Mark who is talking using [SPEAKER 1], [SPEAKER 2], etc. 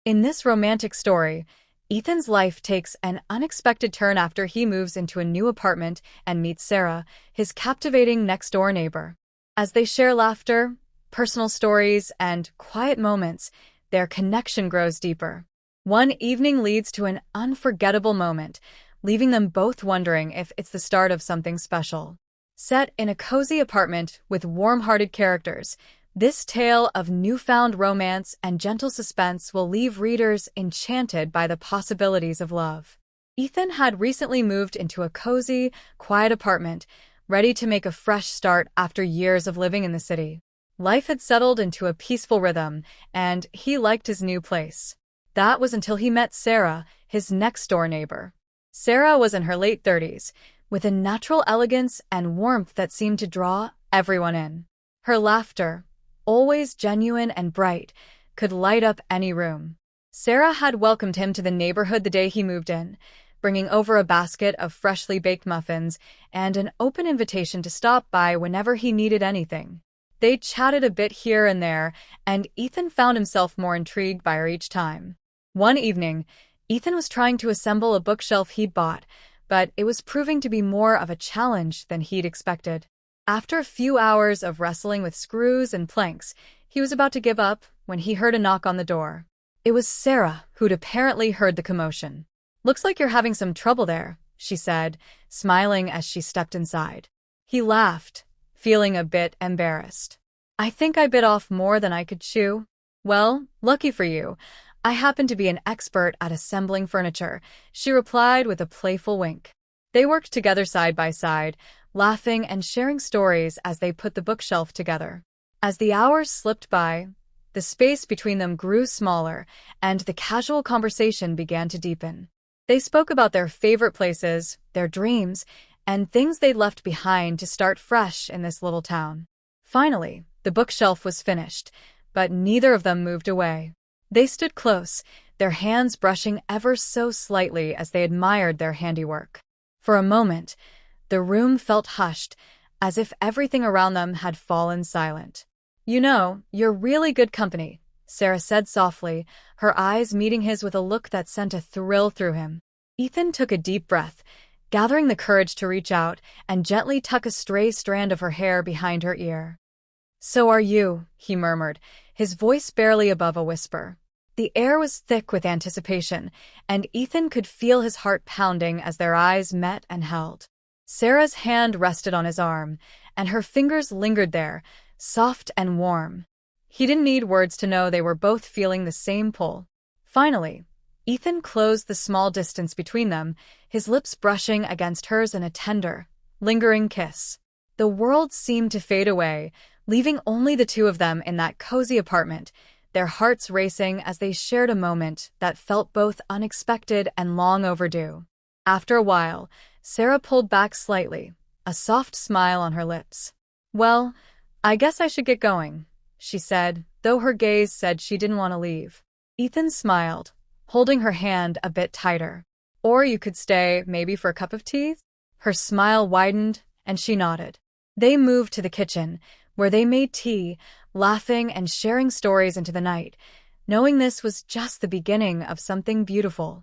[SPEAKER 1] In this romantic story, Ethan's life takes an unexpected turn after he moves into a new apartment and meets Sarah, his captivating next-door neighbor. As they share laughter, personal stories, and quiet moments, their connection grows deeper. One evening leads to an unforgettable moment, leaving them both wondering if it's the start of something special. Set in a cozy apartment with warm-hearted characters, this tale of newfound romance and gentle suspense will leave readers enchanted by the possibilities of love. Ethan had recently moved into a cozy, quiet apartment, ready to make a fresh start after years of living in the city. Life had settled into a peaceful rhythm, and he liked his new place. That was until he met Sarah, his next-door neighbor. Sarah was in her late 30s, with a natural elegance and warmth that seemed to draw everyone in. Her laughter, always genuine and bright, could light up any room. Sarah had welcomed him to the neighborhood the day he moved in, bringing over a basket of freshly baked muffins and an open invitation to stop by whenever he needed anything. They chatted a bit here and there, and Ethan found himself more intrigued by her each time. One evening, Ethan was trying to assemble a bookshelf he'd bought, but it was proving to be more of a challenge than he'd expected. After a few hours of wrestling with screws and planks, he was about to give up when he heard a knock on the door. It was Sarah, who'd apparently heard the commotion. "Looks like you're having some trouble there," she said, smiling as she stepped inside. He laughed, feeling a bit embarrassed. "I think I bit off more than I could chew." "Well, lucky for you. I happen to be an expert at assembling furniture," she replied with a playful wink. They worked together side by side, laughing and sharing stories as they put the bookshelf together. As the hours slipped by, the space between them grew smaller, and the casual conversation began to deepen. They spoke about their favorite places, their dreams, and things they'd left behind to start fresh in this little town. Finally, the bookshelf was finished, but neither of them moved away. They stood close, their hands brushing ever so slightly as they admired their handiwork. For a moment, the room felt hushed, as if everything around them had fallen silent. "You know, you're really good company," Sarah said softly, her eyes meeting his with a look that sent a thrill through him. Ethan took a deep breath, gathering the courage to reach out and gently tuck a stray strand of her hair behind her ear. "So are you," he murmured, his voice barely above a whisper. The air was thick with anticipation, and Ethan could feel his heart pounding as their eyes met and held. Sarah's hand rested on his arm, and her fingers lingered there, soft and warm. He didn't need words to know they were both feeling the same pull. Finally, Ethan closed the small distance between them, his lips brushing against hers in a tender, lingering kiss. The world seemed to fade away, leaving only the two of them in that cozy apartment, their hearts racing as they shared a moment that felt both unexpected and long overdue. After a while, Sarah pulled back slightly, a soft smile on her lips. "Well, I guess I should get going," she said, though her gaze said she didn't want to leave. Ethan smiled, holding her hand a bit tighter. "Or you could stay, maybe for a cup of tea?" Her smile widened, and she nodded. They moved to the kitchen, where they made tea, laughing and sharing stories into the night, knowing this was just the beginning of something beautiful.